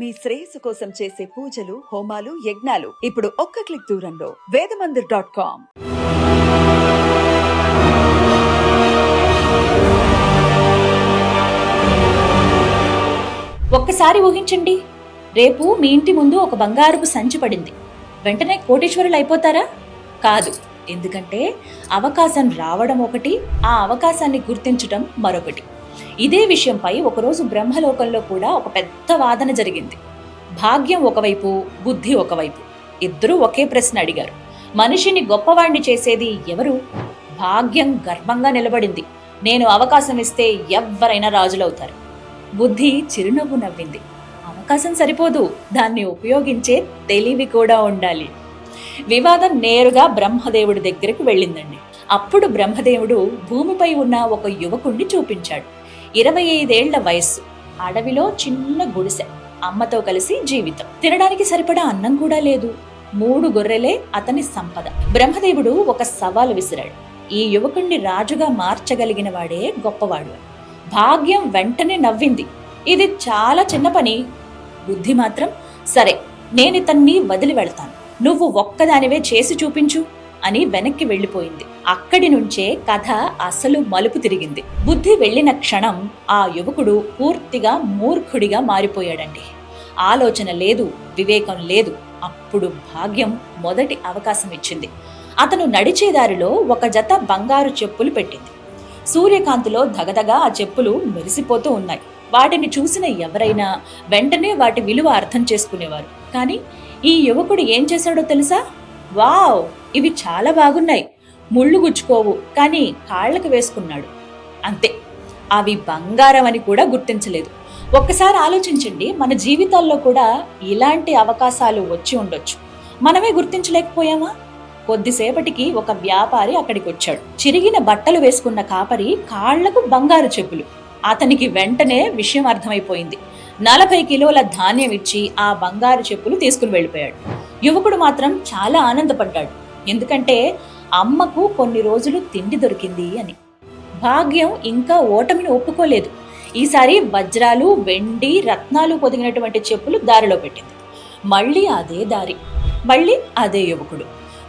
మీ శ్రేయస్సు కోసం చేసే పూజలు, హోమాలు, యజ్ఞాలు ఇప్పుడు ఒక్క క్లిక్ దూరంలో వేదమందిర్.com. ఒక్కసారి ఊహించండి, రేపు మీ ఇంటి ముందు ఒక బంగారపు సంచి పడింది. వెంటనే కోటీశ్వరులు అయిపోతారా? కాదు. ఎందుకంటే అవకాశం రావడం ఒకటి, ఆ అవకాశాన్ని గుర్తించడం మరొకటి. ఇదే విషయంపై ఒకరోజు బ్రహ్మలోకంలో కూడా ఒక పెద్ద వాదన జరిగింది. భాగ్యం ఒకవైపు, బుద్ధి ఒకవైపు. ఇద్దరూ ఒకే ప్రశ్న అడిగారు. మనిషిని గొప్పవాణ్ణి చేసేది ఎవరు? భాగ్యం గర్వంగా నిలబడింది. నేను అవకాశం ఇస్తే ఎవ్వరైనా రాజులవుతారు. బుద్ధి చిరునవ్వు నవ్వింది. అవకాశం సరిపోదు, దాన్ని ఉపయోగించే తెలివి కూడా ఉండాలి. వివాదం నేరుగా బ్రహ్మదేవుడి దగ్గరికి వెళ్ళిందండి. అప్పుడు బ్రహ్మదేవుడు భూమిపై ఉన్న ఒక యువకుణ్ణి చూపించాడు. 25 ఏళ్ల వయస్సు, అడవిలో చిన్న గుడిసె, అమ్మతో కలిసి జీవితం. తినడానికి సరిపడా అన్నం కూడా లేదు. 3 గొర్రెలే అతని సంపద. బ్రహ్మదేవుడు ఒక సవాలు విసిరాడు. ఈ యువకుణ్ణి రాజుగా మార్చగలిగిన వాడే గొప్పవాడు. భాగ్యం వెంటనే నవ్వింది. ఇది చాలా చిన్న పని. బుద్ధి మాత్రం, సరే, నేనితన్ని వదిలి వెళ్తాను, నువ్వు ఒక్కదానివే చేసి చూపించు అని వెనక్కి వెళ్లిపోయింది. అక్కడి నుంచే కథ అసలు మలుపు తిరిగింది. బుద్ధి వెళ్లిన క్షణం ఆ యువకుడు పూర్తిగా మూర్ఖుడిగా మారిపోయాడండి. ఆలోచన లేదు, వివేకం లేదు. అప్పుడు భాగ్యం మొదటి అవకాశం ఇచ్చింది. అతను నడిచేదారిలో ఒక జత బంగారు చెప్పులు పెట్టింది. సూర్యకాంతిలో దగదగా ఆ చెప్పులు మెరిసిపోతూ ఉన్నాయి. వాటిని చూసిన ఎవరైనా వెంటనే వాటి విలువ అర్థం చేసుకునేవారు. కానీ ఈ యువకుడు ఏం చేశాడో తెలుసా? వావ్, ఇవి చాలా బాగున్నాయి, ముళ్ళు గుచ్చుకోవు, కానీ కాళ్లకు వేసుకున్నాడు. అంతే, అవి బంగారం అని కూడా గుర్తించలేదు. ఒక్కసారి ఆలోచించండి, మన జీవితాల్లో కూడా ఇలాంటి అవకాశాలు వచ్చి ఉండొచ్చు. మనమే గుర్తించలేకపోయామా? కొద్దిసేపటికి ఒక వ్యాపారి అక్కడికి వచ్చాడు. చిరిగిన బట్టలు వేసుకున్న కాపరి కాళ్లకు బంగారు చెప్పులు. అతనికి వెంటనే విషయం అర్థమైపోయింది. 40 కిలోల ధాన్యం ఇచ్చి ఆ బంగారు చెప్పులు తీసుకుని వెళ్ళిపోయాడు. యువకుడు మాత్రం చాలా ఆనందపడ్డాడు. ఎందుకంటే అమ్మకు కొన్ని రోజులు తిండి దొరికింది అని. భాగ్యం ఇంకా ఓటమిని ఒప్పుకోలేదు. ఈసారి వజ్రాలు, వెండి, రత్నాలు పొదిగినటువంటి చెప్పులు దారిలో పెట్టింది. మళ్ళీ అదే దారి, మళ్ళీ అదే యువకుడు,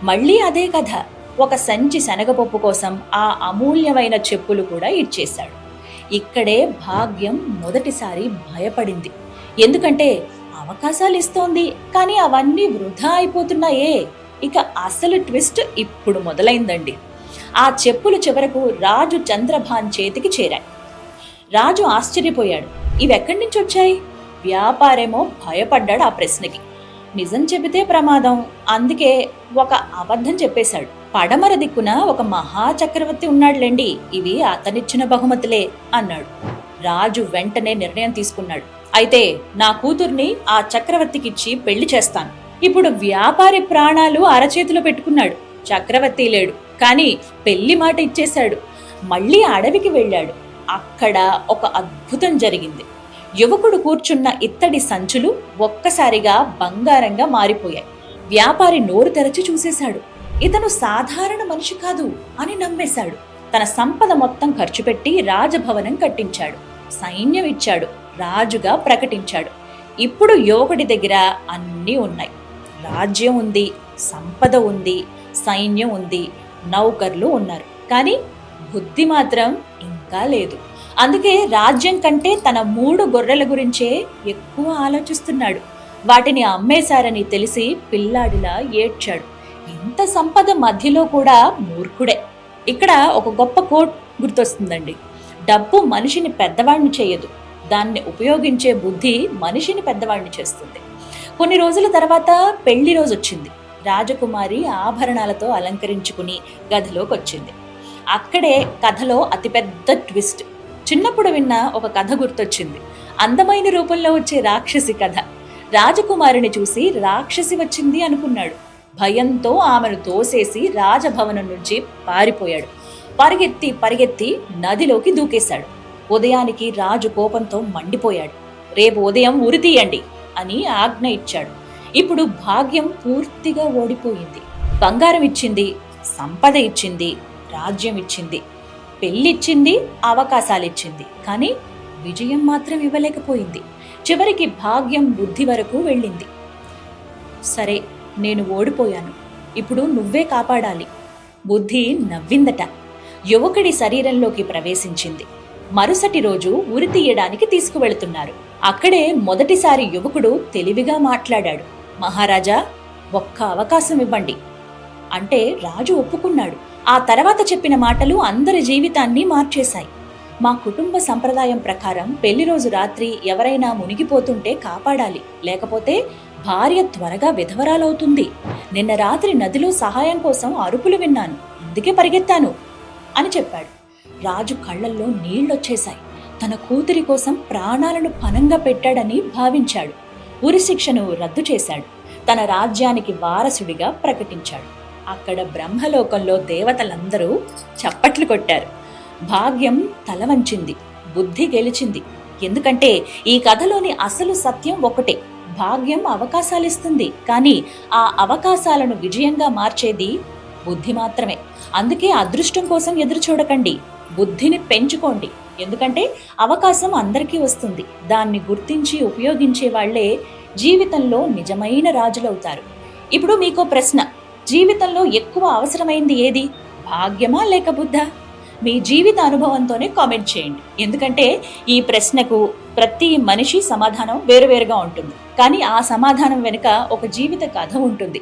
మళ్ళీ అదే కథ. ఒక సంచి శనగపప్పు కోసం ఆ అమూల్యమైన చెప్పులు కూడా ఇచ్చేశాడు. ఇక్కడే భాగ్యం మొదటిసారి భయపడింది. ఎందుకంటే అవకాశాలు ఇస్తోంది, కానీ అవన్నీ వృధా అయిపోతున్నాయే. ఇక అసలు ట్విస్ట్ ఇప్పుడు మొదలైందండి. ఆ చెప్పులు చివరకు రాజు చంద్రభాన్ చేతికి చేరాయి. రాజు ఆశ్చర్యపోయాడు. ఇవెక్కడి నుంచి వచ్చాయి? వ్యాపారేమో భయపడ్డాడు ఆ ప్రశ్నకి. నిజం చెబితే ప్రమాదం, అందుకే ఒక అబద్ధం చెప్పేశాడు. పడమర దిక్కున ఒక మహాచక్రవర్తి ఉన్నాడులేండి, ఇవి అతనిచ్చిన బహుమతులే అన్నాడు. రాజు వెంటనే నిర్ణయం తీసుకున్నాడు. అయితే నా కూతుర్ని ఆ చక్రవర్తికిచ్చి పెళ్లి చేస్తాను. ఇప్పుడు వ్యాపారి ప్రాణాలు అరచేతిలో పెట్టుకున్నాడు. చక్రవర్తి లేడు, కానీ పెళ్లి మాట ఇచ్చేశాడు. మళ్ళీ అడవికి వెళ్ళాడు. అక్కడ ఒక అద్భుతం జరిగింది. యువకుడు కూర్చున్న ఇత్తడి సంచులు ఒక్కసారిగా బంగారంగా మారిపోయాయి. వ్యాపారి నోరు తెరచి చూసేశాడు. ఇతను సాధారణ మనిషి కాదు అని నమ్మేశాడు. తన సంపద మొత్తం ఖర్చు పెట్టి రాజభవనం కట్టించాడు, సైన్యం ఇచ్చాడు, రాజుగా ప్రకటించాడు. ఇప్పుడు యువకుడి దగ్గర అన్నీ ఉన్నాయి. రాజ్యం ఉంది, సంపద ఉంది, సైన్యం ఉంది, నౌకర్లు ఉన్నారు. కానీ బుద్ధి మాత్రం ఇంకా లేదు. అందుకే రాజ్యం కంటే తన 3 గొర్రెల గురించే ఎక్కువ ఆలోచిస్తున్నాడు. వాటిని అమ్మేశారని తెలిసి పిల్లాడిలా ఏడ్చాడు. ఇంత సంపద మధ్యలో కూడా మూర్ఖుడే. ఇక్కడ ఒక గొప్ప కోట్ గుర్తొస్తుందండి. డబ్బు మనిషిని పెద్దవాడిని చేయదు, దాన్ని ఉపయోగించే బుద్ధి మనిషిని పెద్దవాడిని చేస్తుంది. కొన్ని రోజుల తర్వాత పెళ్లి రోజు వచ్చింది. రాజకుమారి ఆభరణాలతో అలంకరించుకుని గదిలోకి వచ్చింది. అక్కడే కథలో అతిపెద్ద ట్విస్ట్. చిన్నప్పుడు విన్న ఒక కథ గుర్తొచ్చింది. అందమైన రూపంలో వచ్చే రాక్షసి కథ. రాజకుమారిని చూసి రాక్షసి వచ్చింది అనుకున్నాడు. భయంతో ఆమెను తోసేసి రాజభవనం నుంచి పారిపోయాడు. పరిగెత్తి పరిగెత్తి నదిలోకి దూకేశాడు. ఉదయానికి రాజు కోపంతో మండిపోయాడు. రేపు ఉదయం ఉరి తీయండి అని ఆజ్ఞ ఇచ్చాడు. ఇప్పుడు భాగ్యం పూర్తిగా ఓడిపోయింది. బంగారం ఇచ్చింది, సంపద ఇచ్చింది, రాజ్యం ఇచ్చింది, పెళ్ళిచ్చింది, అవకాశాలిచ్చింది, కానీ విజయం మాత్రం ఇవ్వలేకపోయింది. చివరికి భాగ్యం బుద్ధి వరకు వెళ్ళింది. సరే, నేను ఓడిపోయాను, ఇప్పుడు నువ్వే కాపాడాలి. బుద్ధి నవ్విందట. యువకుడి శరీరంలోకి ప్రవేశించింది. మరుసటి రోజు ఉరి తీయడానికి తీసుకువెళుతున్నారు. అక్కడే మొదటిసారి యువకుడు తెలివిగా మాట్లాడాడు. మహారాజా, ఒక్క అవకాశం ఇవ్వండి అంటే రాజు ఒప్పుకున్నాడు. ఆ తర్వాత చెప్పిన మాటలు అందరి జీవితాన్ని మార్చేశాయి. మా కుటుంబ సంప్రదాయం ప్రకారం పెళ్లి రోజు రాత్రి ఎవరైనా మునిగిపోతుంటే కాపాడాలి, లేకపోతే భార్య త్వరగా విధవరాలవుతుంది. నిన్న రాత్రి నదిలో సహాయం కోసం అరుపులు విన్నాను, అందుకే పరిగెత్తాను అని చెప్పాడు. రాజు కళ్లల్లో నీళ్లొచ్చేశాయి. తన కూతురి కోసం ప్రాణాలను పణంగా పెట్టాడని భావించాడు. ఉరిశిక్షను రద్దు చేశాడు. తన రాజ్యానికి వారసుడిగా ప్రకటించాడు. అక్కడ బ్రహ్మలోకంలో దేవతలందరూ చప్పట్లు కొట్టారు. భాగ్యం తల వంచింది. బుద్ధి గెలిచింది. ఎందుకంటే ఈ కథలోని అసలు సత్యం ఒకటే: భాగ్యం అవకాశాలిస్తుంది, కానీ ఆ అవకాశాలను విజయంగా మార్చేది బుద్ధి మాత్రమే. అందుకే అదృష్టం కోసం ఎదురు చూడకండి, బుద్ధిని పెంచుకోండి. ఎందుకంటే అవకాశం అందరికీ వస్తుంది. దాన్ని గుర్తించి ఉపయోగించే వాళ్లే జీవితంలో నిజమైన రాజులవుతారు. ఇప్పుడు మీకో ప్రశ్న: జీవితంలో ఎక్కువ అవసరమైంది ఏది, భాగ్యమా లేక బుద్ధా? మీ జీవిత అనుభవంతోనే కామెంట్ చేయండి. ఎందుకంటే ఈ ప్రశ్నకు ప్రతి మనిషి సమాధానం వేరువేరుగా ఉంటుంది, కానీ ఆ సమాధానం వెనుక ఒక జీవిత కథ ఉంటుంది.